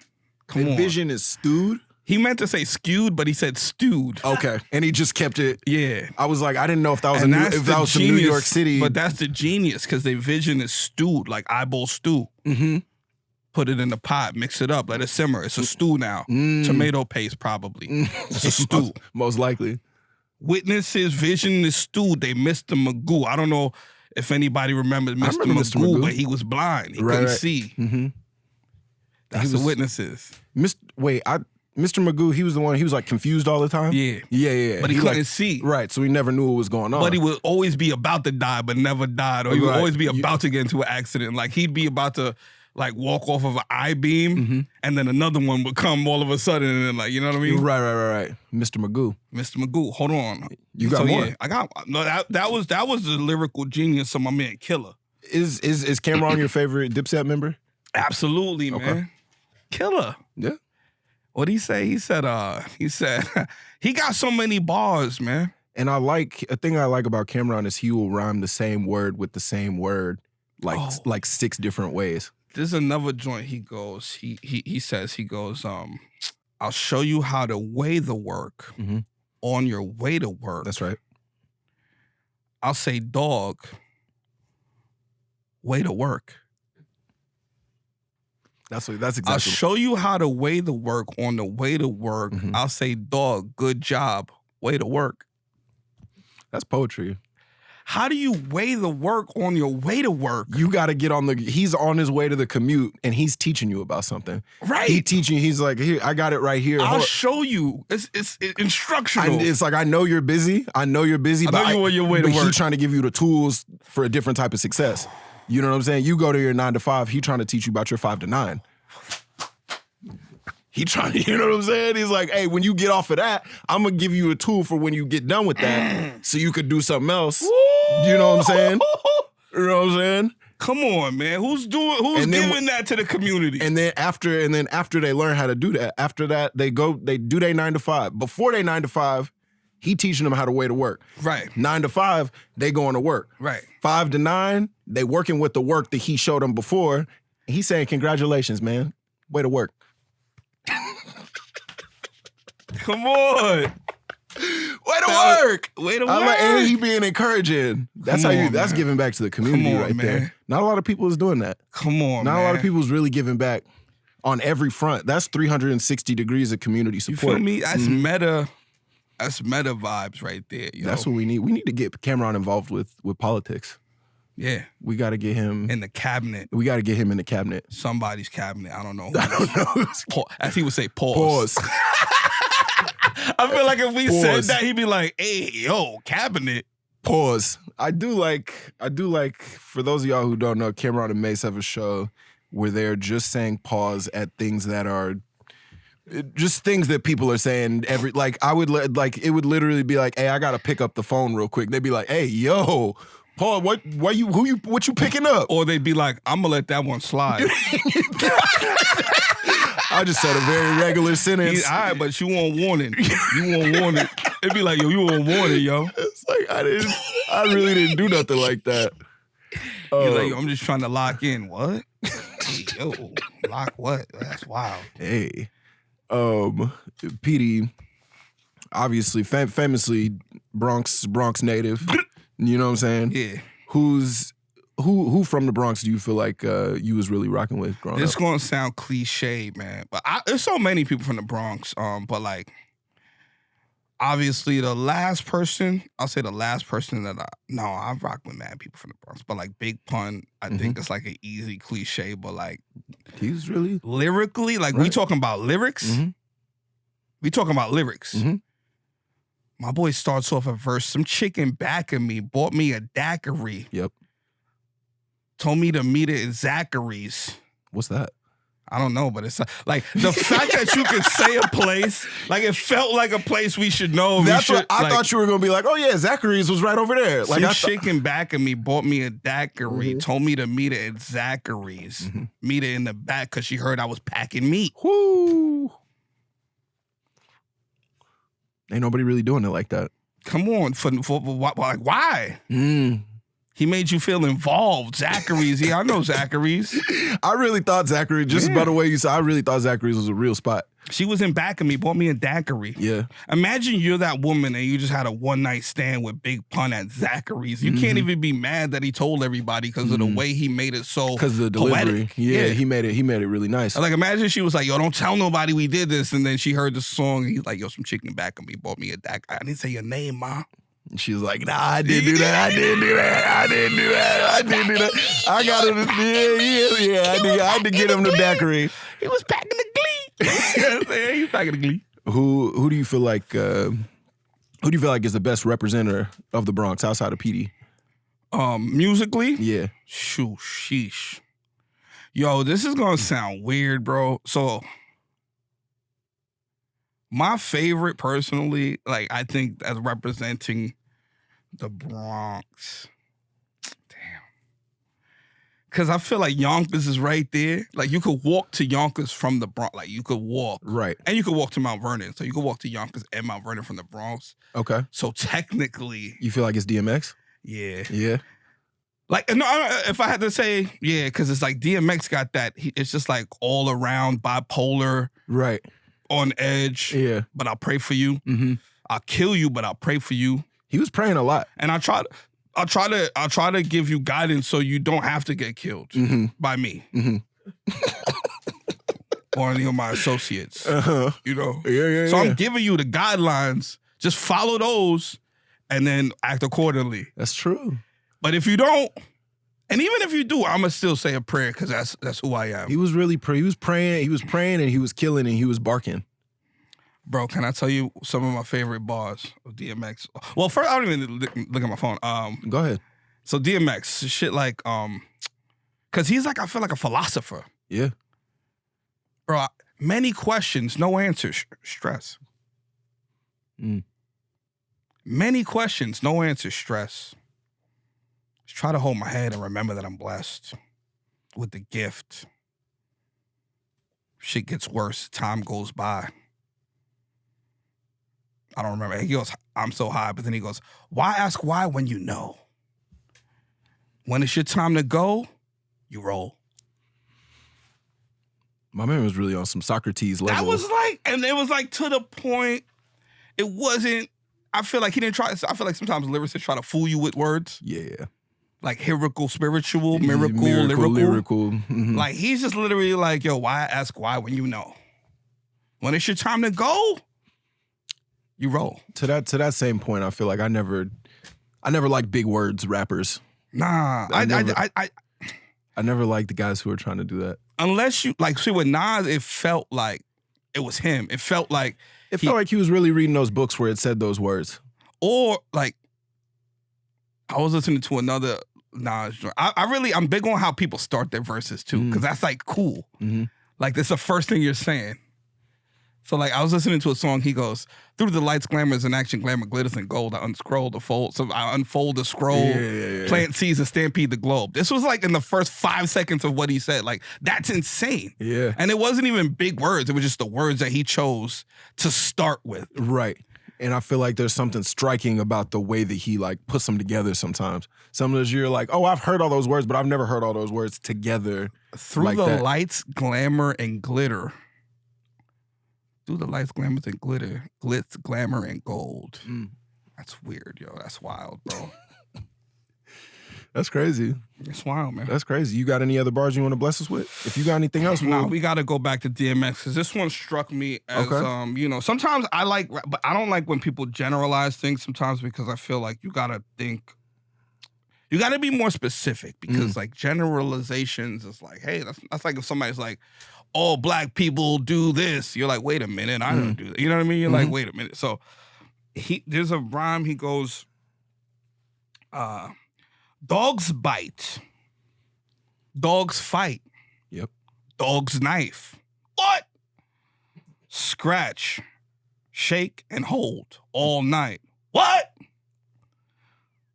Vision is stewed? He meant to say skewed, but he said stewed. Okay. And he just kept it. Yeah. I was like, I didn't know if that was from New York City. But that's the genius, because their vision is stewed, like eyeball stew. Put it in the pot, mix it up, let it simmer. It's a stew now. Tomato paste, probably. It's a stew. Most likely. Witnesses, vision is stewed. They missed the Magoo. I don't know if anybody remembers Mr. Magoo, but he was blind. He couldn't see. That's the witnesses. Mr. Magoo, he was the one, he was like confused all the time? Yeah. But he couldn't see. Right, so he never knew what was going on. But he would always be about to die, but never died. Or he would always be about to get into an accident. Like, he'd be about to like walk off of an I-beam, and then another one would come all of a sudden, and then like, you know what I mean? Right. Mr. Magoo. Mr. Magoo, hold on. You got more? Yeah, I got no. That was the lyrical genius of my man Killer. Is Cameron your favorite Dipset member? Absolutely, man. Killer. Yeah. What'd he say? He said he got so many bars, man. And a thing I like about Cameron is he will rhyme the same word with the same word like 6 different ways. There's another joint he goes, he says, I'll show you how to weigh the work on your way to work. That's right. I'll say, dog, way to work. That's exactly. I'll show you how to weigh the work on the way to work. I'll say, dog, good job, way to work. That's poetry. How do you weigh the work on your way to work? You got to get he's on his way to the commute and he's teaching you about something. Right. He's like, here, I got it right here. I'll show you. It's instructional. It's like, I know you're busy, but I know you on your way to work. He's trying to give you the tools for a different type of success. You know what I'm saying? You go to your 9 to 5, he trying to teach you about your 5 to 9. He trying to, you know what I'm saying? He's like, hey, when you get off of that, I'm going to give you a tool for when you get done with that so you could do something else. You know what I'm saying? You know what I'm saying? Come on, man. Who's giving that to the community? And then after they learn how to do that, after that, they do their 9 to 5. Before they 9 to 5, he teaching them how to way to work. Right. 9 to 5, they going to work. Right. 5 to 9, they working with the work that he showed them before. He's saying, congratulations, man. Way to work. Come on. Way to work. Way to work. And he being encouraging. That's that's giving back to the community there. Not a lot of people is doing that. Come on, Not a lot of people is really giving back on every front. That's 360 degrees of community support. You feel me? That's meta. That's meta vibes right there. That's what we need. We need to get Cameron involved with politics. Yeah. We got to get him in the cabinet. We got to get him in the cabinet. Somebody's cabinet. I don't know. I don't know. As he would say, pause. I feel like if we said that, he'd be like, hey, yo, cabinet. Pause. I do like, for those of y'all who don't know, Cameron and Mace have a show where they're just saying pause at things that are just things that people are saying it would literally be like, hey, I got to pick up the phone real quick. They'd be like, hey, yo, Paul, what you picking up? Or they'd be like, I'm gonna let that one slide. I just said a very regular sentence. All right, but you want warning. You want warning. It'd be like, yo, you want warning, yo. It's like I really didn't do nothing like that. You're like, yo, I'm just trying to lock in. What? Hey, yo, lock what? That's wild. Hey, Petey, obviously, famously Bronx native. You know what I'm saying? Yeah. Who from the Bronx do you feel like you was really rocking with growing up? It's gonna sound cliche, man, but there's so many people from the Bronx. But like, obviously, I'll say the last person that I've rocked with mad people from the Bronx. But like Big Pun, I think it's like an easy cliche, but like he's really lyrically, like we talking about lyrics. We talking about lyrics. My boy starts off a verse. Some chicken back of me bought me a daiquiri. Yep. Told me to meet it at Zachary's. What's that? I don't know, but it's like the fact that you could say a place, like it felt like a place we should know. That's what I thought you were gonna be like. Oh yeah, Zachary's was right over there. Like some chicken back of me bought me a daiquiri. Told me to meet it at Zachary's. Meet it in the back because she heard I was packing meat. Whoo! Ain't nobody really doing it like that. Come on, for like why? He made you feel involved. Zachary's. Yeah, I know Zachary's. I really thought Zachary, just by the way you said, I really thought Zachary's was a real spot. She was in back of me, bought me a daiquiri. Yeah. Imagine you're that woman and you just had a one-night stand with Big Pun at Zachary's. You can't even be mad that he told everybody because of the way he made it so because of the delivery. Yeah, he made it really nice. Like, imagine she was like, yo, don't tell nobody we did this. And then she heard the song and he's like, yo, some chicken back of me, bought me a daiquiri. I didn't say your name, Ma. And she was like, nah, I didn't do that. I didn't do that. I got him. Yeah. I had to get him the daiquiri. He was packing the glee. He was packing the glee. Who do you feel like is the best representative of the Bronx outside of Petey? Musically? Yeah. Sheesh. Yo, this is gonna sound weird, bro. So, my favorite, personally, like I think as representing the Bronx. Damn. Because I feel like Yonkers is right there. Like you could walk to Yonkers from the Bronx. Like you could walk. Right. And you could walk to Mount Vernon. So you could walk to Yonkers and Mount Vernon from the Bronx. Okay. So technically. You feel like it's DMX? Yeah. Yeah. Like, no, if I had to say, yeah, because it's like DMX got that. It's just like all around bipolar. Right. On edge. Yeah. But I'll pray for you. Mm-hmm. I'll kill you, but I'll pray for you. He was praying a lot. And I'll try to give you guidance so you don't have to get killed by me. Mm-hmm. Or any of my associates. You know? Yeah. So I'm giving you the guidelines. Just follow those and then act accordingly. That's true. But if you don't, and even if you do, I'm gonna still say a prayer because that's who I am. He was really he was praying and he was killing and he was barking. Bro, can I tell you some of my favorite bars of DMX? Well, first, I don't even look at my phone. Go ahead. So DMX, shit like, because he's like, I feel like a philosopher. Yeah. Bro, many questions, no answers, stress. Many questions, no answers, stress. Just try to hold my head and remember that I'm blessed with the gift. Shit gets worse, time goes by. I don't remember. He goes, I'm so high, but then he goes, why ask why when you know? When it's your time to go, you roll. My man was really on some Socrates level. That was like, and it was like to the point, it wasn't, I feel like he didn't try, I feel like sometimes lyricists try to fool you with words. Yeah. Like lyrical, spiritual, lyrical. Mm-hmm. Like he's just literally like, yo, why ask why when you know? When it's your time to go, you roll. To that same point, I feel like I never liked big words rappers. Nah, I never liked the guys who were trying to do that. Unless you like, see with Nas, it felt like it was him. It felt like he was really reading those books where it said those words. Or like, I was listening to another Nas joint. I'm big on how people start their verses too, because that's like cool. Mm-hmm. Like that's the first thing you're saying. So like I was listening to a song, he goes, through the lights, glamours, and action, glamour, glitters, and gold, I unscroll the fold. So I unfold the scroll, plant seeds and stampede the globe. This was like in the first 5 seconds of what he said. Like, that's insane. Yeah. And it wasn't even big words. It was just the words that he chose to start with. Right. And I feel like there's something striking about the way that he like puts them together sometimes. Sometimes you're like, oh, I've heard all those words, but I've never heard all those words together. Through like the lights, glamour, and glitter. Through the lights, glamour, and glitter. Glitz, glamour, and gold. That's weird, yo. That's wild, bro. That's crazy. It's wild, man. That's crazy. You got any other bars you want to bless us with? If you got anything else, we got to go back to DMX because this one struck me as, sometimes I like, but I don't like when people generalize things sometimes because I feel like you got to think, you got to be more specific because like generalizations is like, hey, that's like if somebody's like, all black people do this. You're like, wait a minute, I don't do that. You know what I mean? You're like, wait a minute. So there's a rhyme, he goes, dogs bite. Dogs fight. Yep. Dogs knife. What? Scratch, shake, and hold all night. What?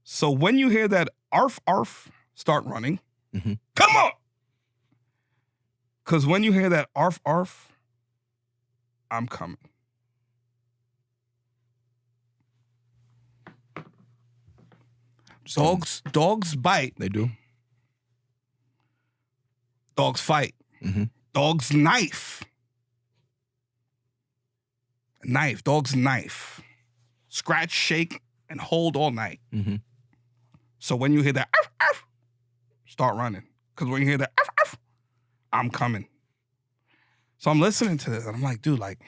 So when you hear that arf, arf, start running. Come on. Because when you hear that arf, arf, I'm coming. Dogs bite. They do. Dogs fight. Dogs knife. Dogs knife. Scratch, shake, and hold all night. So when you hear that arf, arf, start running. Because when you hear that arf, arf, I'm coming. So I'm listening to this and I'm like, dude, like,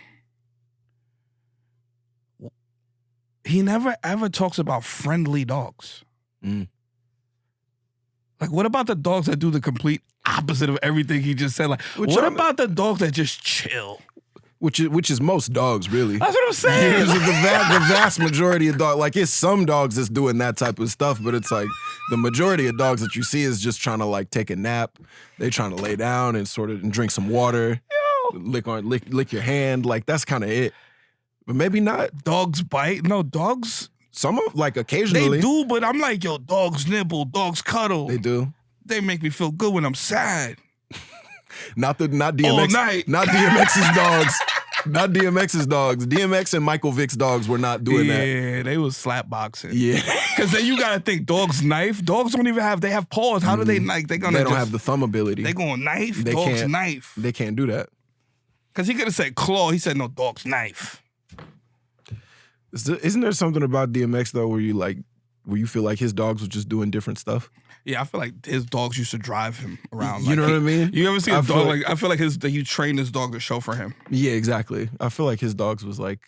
he never ever talks about friendly dogs. Like, what about the dogs that do the complete opposite of everything he just said? Like, what about the dogs that just chill? Which is most dogs, really. That's what I'm saying. The vast majority of dogs, like it's some dogs that's doing that type of stuff, but it's like the majority of dogs that you see is just trying to like take a nap. They trying to lay down and and drink some water, lick your hand. Like that's kind of it. But maybe not. Dogs bite. No, dogs. Some of like occasionally They do, but I'm like, yo, dogs nibble, dogs cuddle. They do. They make me feel good when I'm sad. Not DMX. All night. Not DMX's dogs. Not DMX's dogs. DMX and Michael Vick's dogs were not doing that. Yeah, they was slap boxing. Yeah. Because then you got to think, dogs knife. Dogs don't even have, they have paws. How do they knife? They don't have the thumb ability. They going knife? They Dogs can't, knife. They can't do that. Because he could have said claw. He said, no, dogs knife. Isn't there something about DMX, though, where you feel like his dogs were just doing different stuff? Yeah, I feel like his dogs used to drive him around. You know what I mean? You ever see a dog? Like I feel like he trained his dog to chauffeur him. Yeah, exactly. I feel like his dogs was like.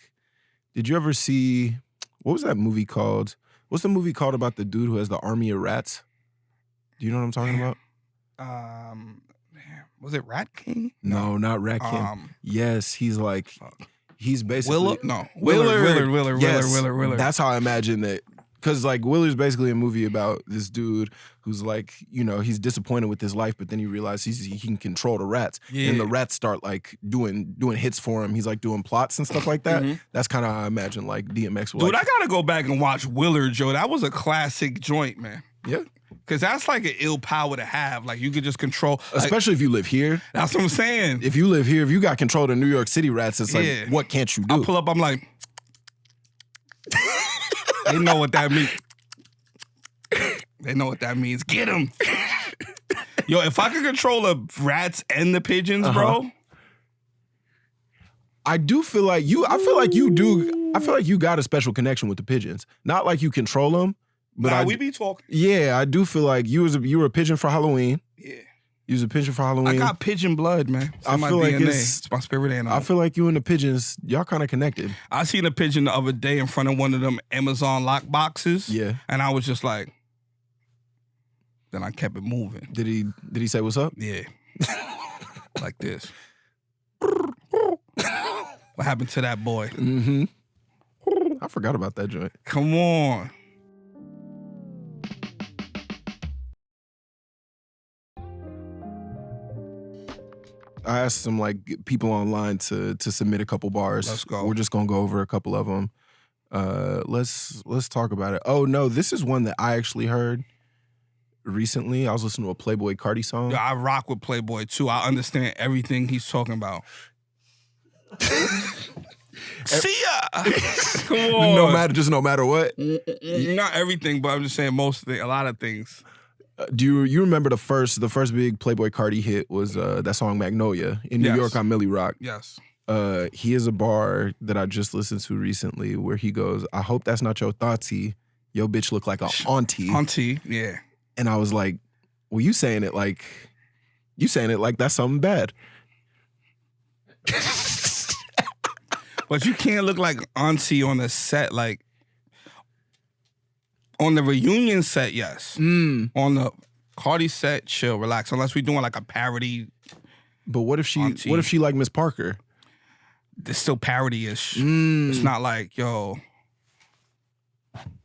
Did you ever see? What was that movie called? What's the movie called about the dude who has the army of rats? Do you know what I'm talking about? Was it Rat King? No, not Rat King. Yes, he's like. He's basically Willard. No, Willard. That's how I imagine it. Because like Willer's basically a movie about this dude who's like, he's disappointed with his life, but then he realizes he can control the rats. Yeah. And the rats start like doing hits for him. He's like doing plots and stuff like that. Mm-hmm. That's kind of how I imagine like DMX would. Dude, I gotta go back and watch Willard, Joe. That was a classic joint, man. Yeah. Because that's like an ill power to have. Like you could just control. Especially if you live here. That's what I'm saying. If you live here, if you got control of the New York City rats, it's like, what can't you do? I pull up, I'm like, they know what that means. They know what that means. Get them. Yo, if I could control the rats and the pigeons, bro. I do feel like I feel like you got a special connection with the pigeons. Not like you control them, but we be talking. Yeah, I do feel like you were a pigeon for Halloween. Yeah. You was a pigeon for Halloween. I got pigeon blood, man. I feel like it's my spirit animal. I feel like you and the pigeons, y'all kind of connected. I seen a pigeon the other day in front of one of them Amazon lock boxes. Yeah. And I was just like, then I kept it moving. Did he say what's up? Yeah. Like this. What happened to that boy? Mm-hmm. I forgot about that joint. Come on. I asked some like people online to submit a couple bars. Let's go. We're just gonna go over a couple of them. Let's talk about it. Oh no, this is one that I actually heard recently. I was listening to a Playboi Carti song. Yeah, I rock with Playboi too. I understand everything he's talking about. See ya. Come on. No matter what. Not everything, but I'm just saying most of a lot of things. Do you remember the first big Playboi Carti hit was that song Magnolia in New York on Millie Rock? Yes. He has a bar that I just listened to recently where he goes, "I hope that's not your thoughty. Yo bitch look like a auntie." Auntie, yeah. And I was like, well, you saying it like that's something bad. But you can't look like auntie on the set, like on the reunion set, yes. On the Cardi set, chill, relax. Unless we're doing like a parody. But what if she like Miss Parker? It's still parody-ish. It's not like, yo,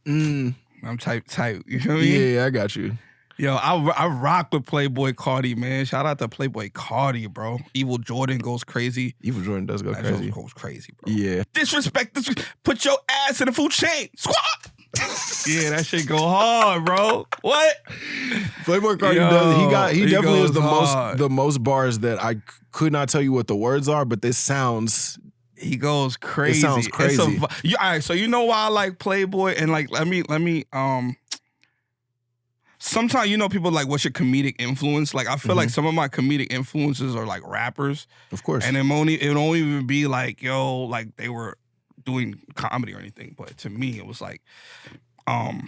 I'm type. You feel me? Yeah, I got you. Yo, I rock with Playboi Carti, man. Shout out to Playboi Carti, bro. Evil Jordan goes crazy. Evil Jordan does go crazy. Goes crazy, bro. Yeah. Disrespect. Put your ass in the food chain. Squat. Yeah, that shit go hard, bro. What? Playboi Carti does. He definitely has the most bars that I could not tell you what the words are, but this sounds. He goes crazy. It sounds crazy. All right, so you know why I like Playboi, and like let me sometimes people like, what's your comedic influence? Like I feel like some of my comedic influences are like rappers, of course, and it won't even be like, yo, like they were doing comedy or anything. But to me, it was like ODB,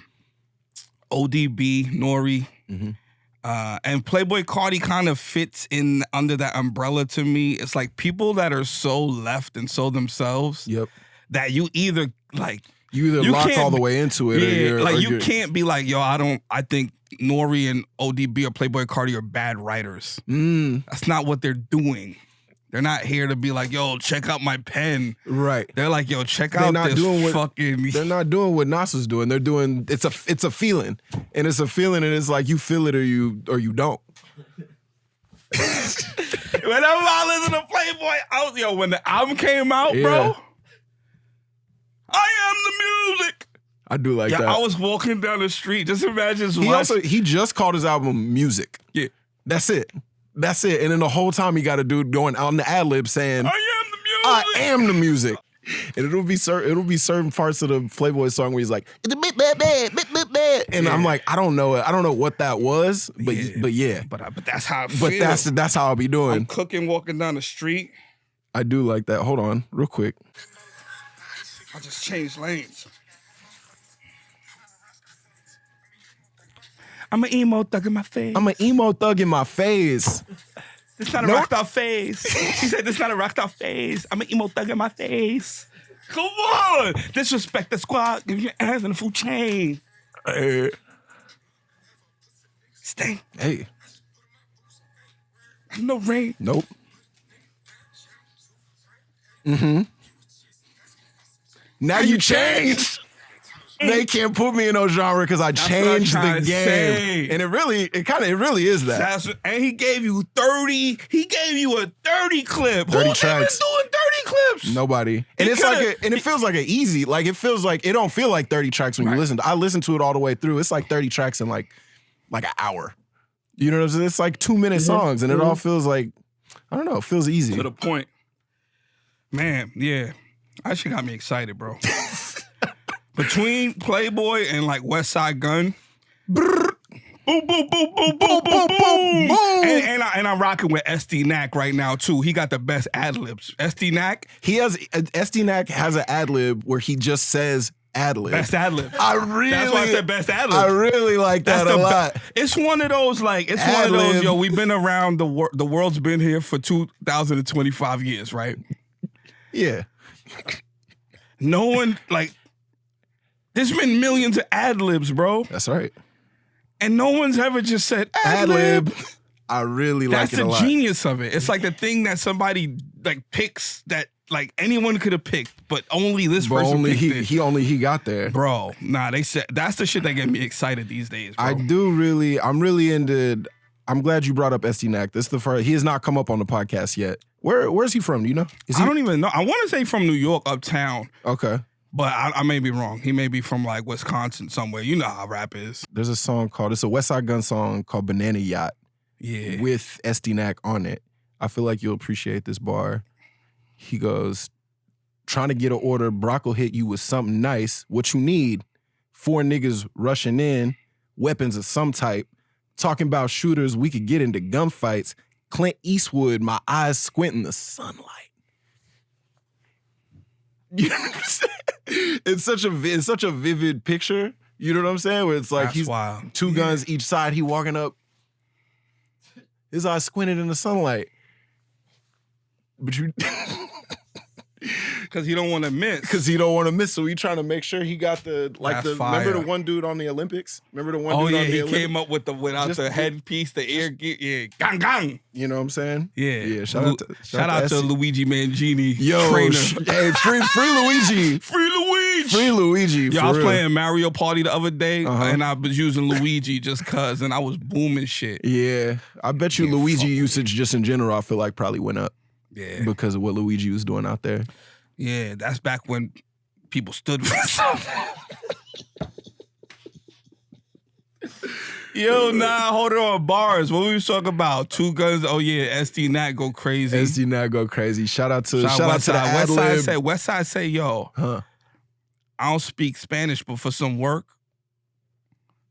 Nori, and Playboi Carti kind of fits in under that umbrella to me. It's like people that are so left and so themselves. Yep. That you either like. You lock all the way into it. Yeah, you can't be like, yo, I think Nori and ODB or Playboi Carti are bad writers. That's not what they're doing. They're not here to be like, yo, check out my pen. Right. They're like, yo, check out this fucking. They're not doing what Nas was doing. They're doing it's a feeling, and it's a feeling, and it's like you feel it or you don't. Whenever I listen to Playboy, when the album came out, bro, I am the music. I do like that. I was walking down the street. Just imagine. He just called his album Music. Yeah. That's it. And then the whole time he got a dude going out in the ad lib saying, I am the music. And it'll be certain parts of the Playboy song where he's like, it's a bit bad. And I'm like, I don't know what that was, but yeah. But that's how I feel. But that's how I'll be doing. I'm cooking, walking down the street. I do like that. Hold on, real quick. I just changed lanes. I'm an emo thug in my face. This not a rocked out phase. She said this not a rocked out phase. I'm an emo thug in my face. Come on. Disrespect the squad. Give your ass in the food chain. Hey. Stay. Hey. No rain. Nope. Mm-hmm. Now you changed. They can't put me in no genre because I changed the game. And it really is that. And he gave you 30. He gave you a 30 clip. 30 Who's tracks. even doing 30 clips? Nobody. And it feels like an easy, like it feels like, it don't feel like 30 tracks when you listen. I listened to it all the way through. It's like 30 tracks in like an hour. You know what I'm saying? It's like 2-minute songs and it all feels like, I don't know, it feels easy. To the point. Man, yeah. That shit got me excited, bro. Between Playboy and like West Side Gun, boom, boom, boom, boom, boom, boom, boom, boom. And I'm rocking with SD-Nack right now too. He got the best ad libs. SD-Nack has an ad lib where he just says ad lib. Best ad lib. That's why I said best ad lib. I really like that a lot. It's one of those yo, we've been around the world's been here for 2,025 years, right? Yeah. No one there's been millions of ad libs, bro. That's right. And no one's ever just said ad lib. I really like it a lot. That's the genius of it. It's like the thing that somebody picks that anyone could have picked, but only this person picked it. He got there. Bro, nah, they said that's the shit that get me excited these days, bro. I'm really into. I'm glad you brought up SD-Nack. This is the first. He has not come up on the podcast yet. Where's he from? Do you know? I don't even know. I want to say from New York, uptown. Okay. But I may be wrong. He may be from Wisconsin somewhere. You know how rap is. There's a song it's a West Side Gun song called Banana Yacht. Yeah. With SD-Nack on it. I feel like you'll appreciate this bar. He goes, trying to get an order, Brock will hit you with something nice. What you need, 4 niggas rushing in, weapons of some type, talking about shooters, we could get into gunfights. Clint Eastwood, my eyes squinting the sunlight. You know what I'm saying? It's such a vivid picture. You know what I'm saying? Where it's like That's he's wild. 2 guns each side. He walking up, his eyes squinted in the sunlight. But you, because he don't want to miss. So he trying to make sure he got remember the one dude on the Olympics? Remember the one dude on the Olympics? He came up with without the headpiece, the ear gear. Yeah, gang gang. You know what I'm saying? Yeah. Shout out to Luigi Mangini. Yo, trainer. Hey, free Luigi. Free Luigi. Yo, I was playing Mario Party the other day, and I was using Luigi just cause, and I was booming shit. Yeah, I bet you Luigi usage just in general, I feel like probably went up. Yeah, because of what Luigi was doing out there. Yeah, that's back when people stood for something. Yo, hold on. Bars. What we was talking about? 2 guns. Oh yeah, SD-Nack go crazy. SD-Nack go crazy. Shout out to the ad lib. West Side say, yo, I don't speak Spanish, but for some work,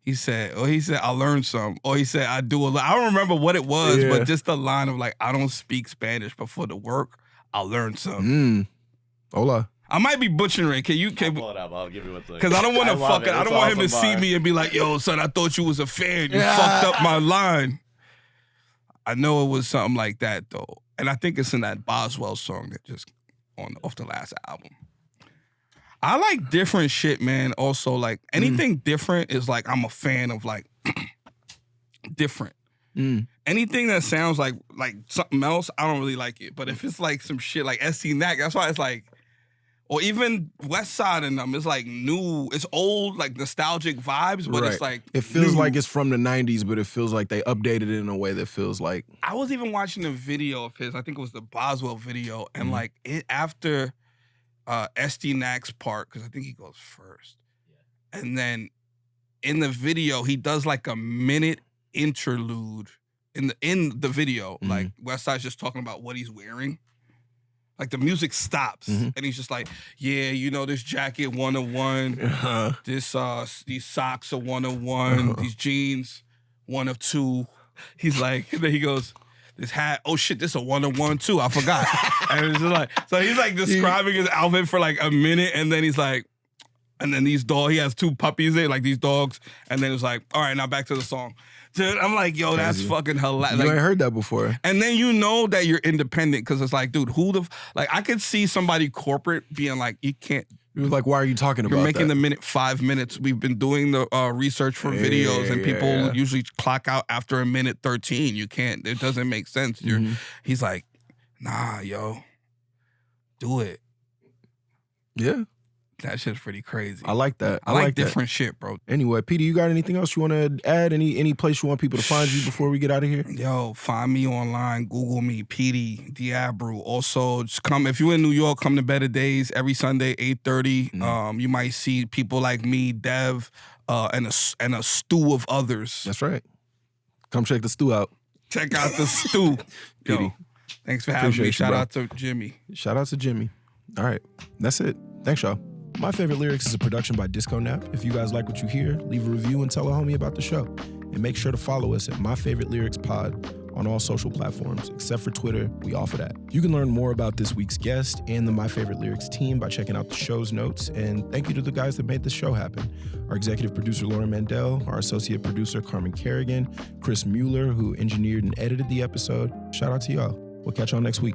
he said, I learned some. Or he said, I do a lot. I don't remember what it was, but just the line of I don't speak Spanish, but for the work, I learned some. Hola. I might be butchering it. Can pull it up? I'll give you what's like. Because I don't want to fuck it. I don't want him to see me and be like, yo, son, I thought you was a fan. You fucked up my line. I know it was something like that, though. And I think it's in that Boswell song that just off the last album. I like different shit, man. Also, anything different is I'm a fan of different. Anything that sounds like something else, I don't really like it. But if it's like some shit like SC Knack, that's why it's like, or even West Side and them, it's like new, it's old, like nostalgic vibes, but it's like it feels new. like it's from the 90s, but it feels like they updated it in a way that feels like. I was even watching a video of his, I think it was the Boswell video, and like it after SD Knack's part, because I think he goes first. And then in the video, he does like a minute interlude in the video. Like West Side's just talking about what he's wearing. Like the music stops and he's just like, yeah, you know, this jacket 101, this these socks are 101, these jeans 1 of 2. He's like, and then he goes, this hat, oh shit, this a 101 too. I forgot. And it's just like, so he's like describing his outfit for like a minute, and then he's like, and then these dogs, he has 2 puppies there, like these dogs, and then it's like, all right, now back to the song. Dude, I'm like, yo, that's fucking hilarious. You like, ain't heard that before. And then you know that you're independent, because it's like, dude, like I could see somebody corporate being like, you can't. It was like, why are you talking about that? You're making the minute 5 minutes. We've been doing the research for videos, and people usually clock out after a minute 13. You can't. It doesn't make sense. He's like, nah, yo, do it. Yeah. That shit's pretty crazy. I like that. I like different shit, bro. Anyway, Petey, you got anything else you want to add? Any place you want people to find you before we get out of here? Yo, find me online. Google me, Petey DeAbreu. Also, just come, if you're in New York, come to Better Days every Sunday, 8:30. You might see people like me, Dev, and a stew of others. That's right. Come check the stew out. Check out the stew. Petey. Yo, thanks for having me. Shout out to Jimmy. Shout out to Jimmy. All right. That's it. Thanks, y'all. My Favorite Lyrics is a production by Disco Nap. If you guys like what you hear, leave a review and tell a homie about the show. And make sure to follow us at My Favorite Lyrics Pod on all social platforms, except for Twitter. We offer that. You can learn more about this week's guest and the My Favorite Lyrics team by checking out the show's notes. And thank you to the guys that made this show happen. Our executive producer, Laura Mandel, our associate producer, Carmen Carigan, Chris Mueller, who engineered and edited the episode. Shout out to y'all. We'll catch y'all next week.